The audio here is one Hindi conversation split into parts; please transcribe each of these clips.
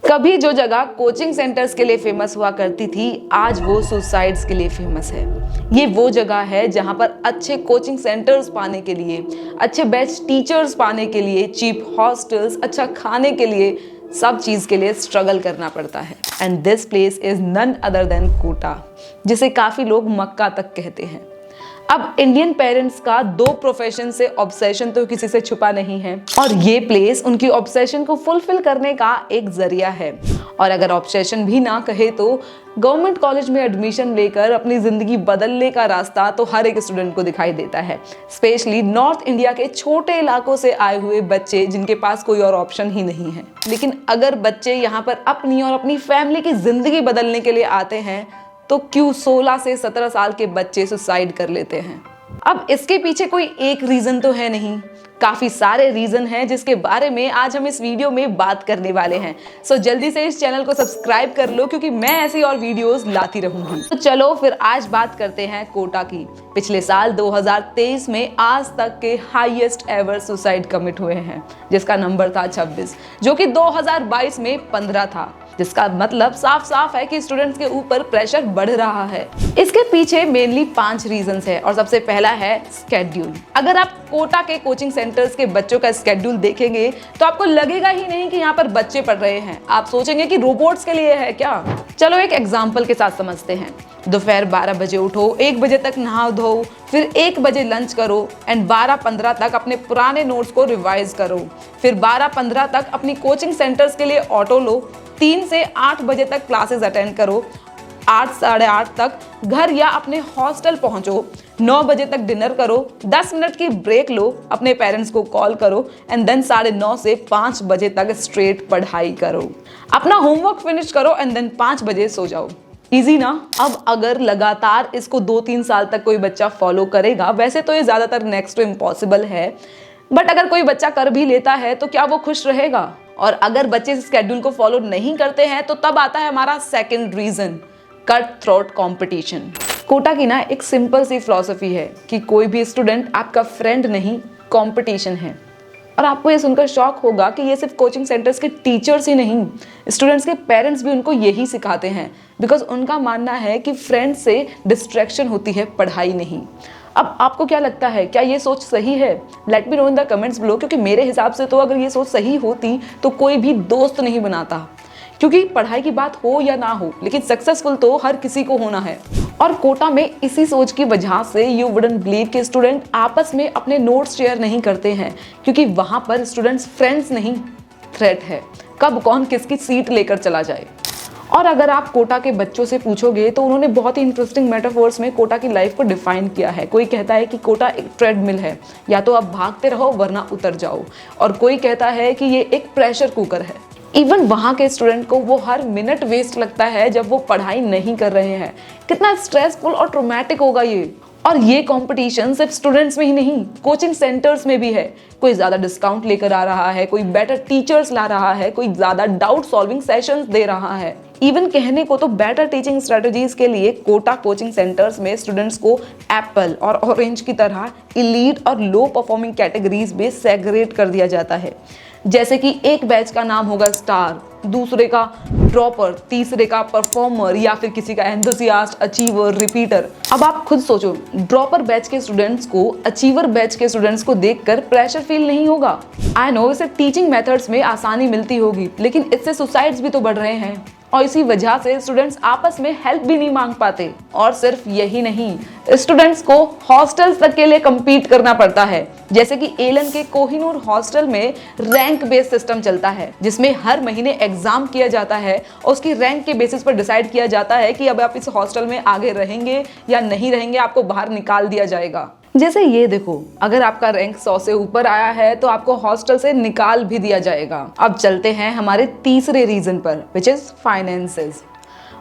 कभी जो जगह कोचिंग सेंटर्स के लिए फेमस हुआ करती थी, आज वो सुसाइड्स के लिए फेमस है। ये वो जगह है जहां पर अच्छे कोचिंग सेंटर्स पाने के लिए, अच्छे बेस्ट टीचर्स पाने के लिए, चीप हॉस्टल्स, अच्छा खाने के लिए, सब चीज के लिए स्ट्रगल करना पड़ता है। And this place is none other than Kota, जिसे काफी लोग मक्का तक कहते हैं। अब इंडियन पेरेंट्स का दो प्रोफेशन से ऑब्सेशन तो किसी से छुपा नहीं है, और ये प्लेस उनकी ऑब्सेशन को फुलफिल करने का एक जरिया है। और अगर ऑब्सेशन भी ना कहे तो गवर्नमेंट कॉलेज में एडमिशन लेकर अपनी जिंदगी बदलने का रास्ता तो हर एक स्टूडेंट को दिखाई देता है, स्पेशली नॉर्थ इंडिया के छोटे इलाकों से आए हुए बच्चे जिनके पास कोई और ऑप्शन ही नहीं है। लेकिन अगर बच्चे यहाँ पर अपनी और अपनी फैमिली की जिंदगी बदलने के लिए आते हैं तो क्यों 16 से 17 साल के बच्चे सुसाइड कर लेते हैं? अब इसके पीछे कोई एक रीजन तो है नहीं, काफी सारे रीजन हैं जिसके बारे में आज हम इस वीडियो में बात करने वाले हैं। सो जल्दी से इस चैनल को सब्सक्राइब कर लो, क्योंकि मैं ऐसी और वीडियोस लाती रहूंगी। तो चलो फिर आज बात करते हैं कोटा की। पिछले साल 2023 में आज तक के हाईएस्ट एवर सुसाइड कमिट हुए हैं, जिसका नंबर था 26, जो कि 2022 में 15 था। जिसका मतलब साफ साफ है कि स्टूडेंट्स के ऊपर प्रेशर बढ़ रहा है। इसके पीछे मेनली 5 रीजंस है, और सबसे पहला है स्केड्यूल। अगर आप कोटा के कोचिंग सेंटर्स के बच्चों का स्केड्यूल देखेंगे तो आपको लगेगा ही नहीं कि यहाँ पर बच्चे पढ़ रहे हैं। आप सोचेंगे कि रोबोट्स के लिए है क्या। चलो एक एग्जाम्पल के साथ समझते हैं। दोपहर 12 बजे उठो, 1 बजे तक नहा धो, फिर 1 बजे लंच करो एंड 12:15 तक अपने पुराने नोट्स को रिवाइज करो। फिर 12:15 तक अपनी कोचिंग सेंटर्स के लिए ऑटो लो, 3 से 8 बजे तक क्लासेस अटेंड करो, 8 साढ़े 8 तक घर या अपने हॉस्टल पहुंचो, 9 बजे तक डिनर करो, 10 मिनट की ब्रेक लो, अपने पेरेंट्स को कॉल करो एंड देन 9:30 से 5 बजे तक स्ट्रेट पढ़ाई करो, अपना होमवर्क फिनिश करो एंड देन 5 बजे सो जाओ। इजी ना? अब अगर लगातार इसको 2-3 साल तक कोई बच्चा फॉलो करेगा, वैसे तो ये ज्यादातर नेक्स्ट टू इम्पॉसिबल है, बट अगर कोई बच्चा कर भी लेता है तो क्या वो खुश रहेगा? और अगर बच्चे इस स्केड्यूल को फॉलो नहीं करते हैं तो तब आता है हमारा second reason, cut throat competition. Kota की ना एक सिंपल सी फिलॉसफी है कि कोई भी स्टूडेंट आपका फ्रेंड नहीं, कंपटीशन है। और आपको ये सुनकर शॉक होगा कि ये सिर्फ कोचिंग सेंटर्स के टीचर्स ही नहीं, स्टूडेंट्स के पेरेंट्स भी उनको यही सिखाते हैं, बिकॉज उनका मानना है कि फ्रेंड से डिस्ट्रैक्शन होती है, पढ़ाई नहीं। अब आपको क्या लगता है, क्या ये सोच सही है? Let me know in the comments below, क्योंकि मेरे हिसाब से तो अगर ये सोच सही होती तो कोई भी दोस्त नहीं बनाता, क्योंकि पढ़ाई की बात हो या ना हो, लेकिन सक्सेसफुल तो हर किसी को होना है। और कोटा में इसी सोच की वजह से यू वुडंट बिलीव कि स्टूडेंट आपस में अपने नोट्स शेयर नहीं करते हैं, क्योंकि वहां पर स्टूडेंट्स फ्रेंड्स नहीं, थ्रेट है, कब कौन किसकी सीट लेकर चला जाए। और अगर आप कोटा के बच्चों से पूछोगे तो उन्होंने बहुत ही इंटरेस्टिंग मेटाफोर्स में कोटा की लाइफ को डिफाइन किया है। कोई कहता है कि कोटा एक ट्रेडमिल है, या तो आप भागते रहो वरना उतर जाओ, और कोई कहता है कि ये एक प्रेशर कुकर है। इवन वहाँ के स्टूडेंट को वो हर मिनट वेस्ट लगता है जब वो पढ़ाई नहीं कर रहे हैं। कितना स्ट्रेसफुल और ट्रॉमेटिक होगा ये। और ये कंपटीशन सिर्फ स्टूडेंट्स में ही नहीं, कोचिंग सेंटर्स में भी है। कोई ज्यादा डिस्काउंट लेकर आ रहा है, कोई बेटर टीचर्स ला रहा है, कोई ज्यादा डाउट सॉल्विंग सेशंस दे रहा है। इवन कहने को तो बेटर टीचिंग स्ट्रेटजीज के लिए कोटा कोचिंग सेंटर्स में स्टूडेंट्स को एप्पल और ऑरेंज की तरह इलीट और लो परफॉर्मिंग कैटेगरीज में सेग्रेगेट कर दिया जाता है। जैसे कि एक बैच का नाम होगा स्टार, दूसरे का ड्रॉपर, तीसरे का परफॉर्मर, या फिर किसी का एंथुसियास्ट, अचीवर, रिपीटर। अब आप खुद सोचो, ड्रॉपर बैच के स्टूडेंट्स को अचीवर बैच के स्टूडेंट्स को देखकर प्रेशर फील नहीं होगा? आई नो इसे टीचिंग मेथड्स में आसानी मिलती होगी, लेकिन इससे सुसाइड्स भी तो बढ़ रहे हैं, और इसी वजह से स्टूडेंट्स आपस में हेल्प भी नहीं मांग पाते। और सिर्फ यही नहीं, स्टूडेंट्स को हॉस्टल्स तक के लिए compete करना पड़ता है। जैसे कि एलन के कोहिनूर हॉस्टल में रैंक बेस्ड सिस्टम चलता है, जिसमें हर महीने एग्जाम किया जाता है और उसकी रैंक के बेसिस पर डिसाइड किया जाता है कि अब आप इस हॉस्टल में आगे रहेंगे या नहीं रहेंगे, आपको बाहर निकाल दिया जाएगा। जैसे ये देखो, अगर आपका रैंक 100 से ऊपर आया है तो आपको हॉस्टल से निकाल भी दिया जाएगा। अब चलते हैं हमारे तीसरे रीजन पर, which is finances.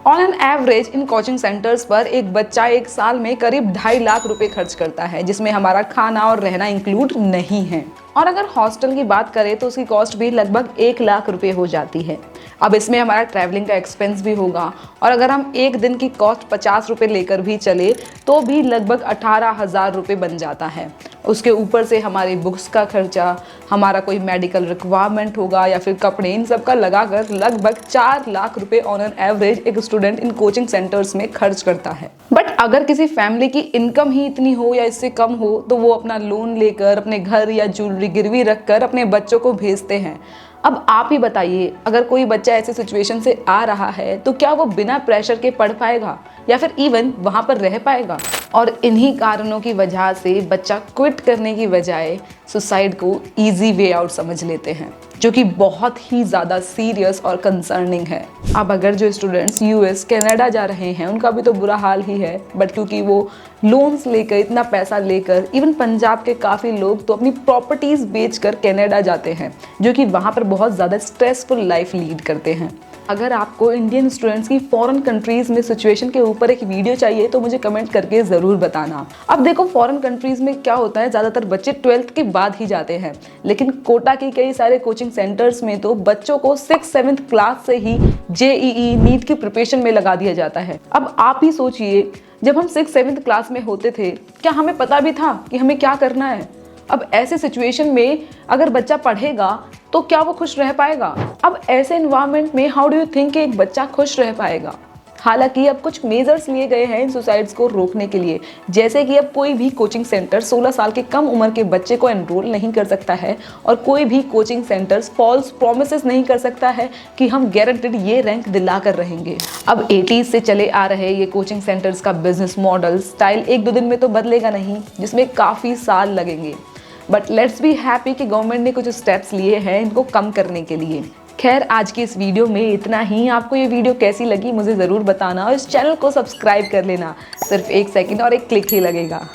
On an average in coaching centres पर एक बच्चा एक साल में करीब 2.5 लाख रुपए खर्च करता है, जिसमें हमारा खाना और रहना इंक्लूड नहीं है। और अगर हॉस्टल की बात करें तो उसकी कॉस्ट भी लगभग 1 लाख रुपए हो जाती है। अब इसमें हमारा ट्रैवलिंग का एक्सपेंस भी होगा, और अगर हम एक दिन की कॉस्ट 50 रुपये लेकर भी चले तो भी लगभग 18,000 रुपये बन जाता है। उसके ऊपर से हमारे बुक्स का खर्चा, हमारा कोई मेडिकल रिक्वायरमेंट होगा या फिर कपड़े, इन सब का लगाकर लगभग 4 लाख रुपए ऑन एन एवरेज एक स्टूडेंट इन कोचिंग सेंटर्स में खर्च करता है। बट अगर किसी फैमिली की इनकम ही इतनी हो या इससे कम हो तो वो अपना लोन लेकर अपने घर या ज्वेलरी गिरवी रखकर अपने बच्चों को भेजते हैं। अब आप ही बताइए, अगर कोई बच्चा ऐसे सिचुएशन से आ रहा है तो क्या वो बिना प्रेशर के पढ़ पाएगा या फिर इवन वहाँ पर रह पाएगा? और इन्हीं कारणों की वजह से बच्चा क्विट करने की बजाय सुसाइड को इजी वे आउट समझ लेते हैं, जो कि बहुत ही ज़्यादा सीरियस और कंसर्निंग है। अब अगर जो स्टूडेंट्स यूएस कनाडा जा रहे हैं उनका भी तो बुरा हाल ही है, बट क्योंकि वो लोन्स लेकर, इतना पैसा लेकर, इवन पंजाब के काफ़ी लोग तो अपनी प्रॉपर्टीज़ बेचकर कनाडा जाते हैं, जो कि वहाँ पर बहुत ज़्यादा स्ट्रेसफुल लाइफ लीड करते हैं। अगर आपको इंडियन स्टूडेंट्स की फॉरेन कंट्रीज़ में सिचुएशन के ऊपर एक वीडियो चाहिए तो मुझे कमेंट करके ज़रूर बताना। अब देखो, फॉरेन कंट्रीज़ में क्या होता है, ज़्यादातर बच्चे 12th के बाद ही जाते हैं, लेकिन कोटा की कई सारे कोचिंग सेंटर्स में तो बच्चों को 6-7th क्लास से ही JEE नीट की प्रिपरेशन में लगा दिया जाता है। अब आप ही सोचिए, जब हम 6-7th क्लास में होते थे क्या हमें पता भी था कि हमें क्या करना है? अब ऐसे सिचुएशन में अगर बच्चा पढ़ेगा तो क्या वो खुश रह पाएगा? अब ऐसे एनवायरनमेंट में हाउ डू यू थिंक कि एक बच्चा खुश रह पाएगा? हालांकि अब कुछ मेजर्स लिए गए हैं इन सुसाइड्स को रोकने के लिए, जैसे कि अब कोई भी कोचिंग सेंटर 16 साल के कम उम्र के बच्चे को एनरोल नहीं कर सकता है, और कोई भी कोचिंग सेंटर्स फॉल्स प्रोमिसेस नहीं कर सकता है कि हम गारंटेड ये रैंक दिला कर रहेंगे। अब 80s से चले आ रहे ये कोचिंग सेंटर्स का बिजनेस मॉडल स्टाइल 1-2 दिन में तो बदलेगा नहीं, जिसमें काफ़ी साल लगेंगे। बट लेट्स बी हैप्पी कि गवर्नमेंट ने कुछ स्टेप्स लिए हैं इनको कम करने के लिए। खैर, आज की इस वीडियो में इतना ही। आपको ये वीडियो कैसी लगी मुझे ज़रूर बताना, और इस चैनल को सब्सक्राइब कर लेना, सिर्फ 1 सेकंड और 1 क्लिक ही लगेगा।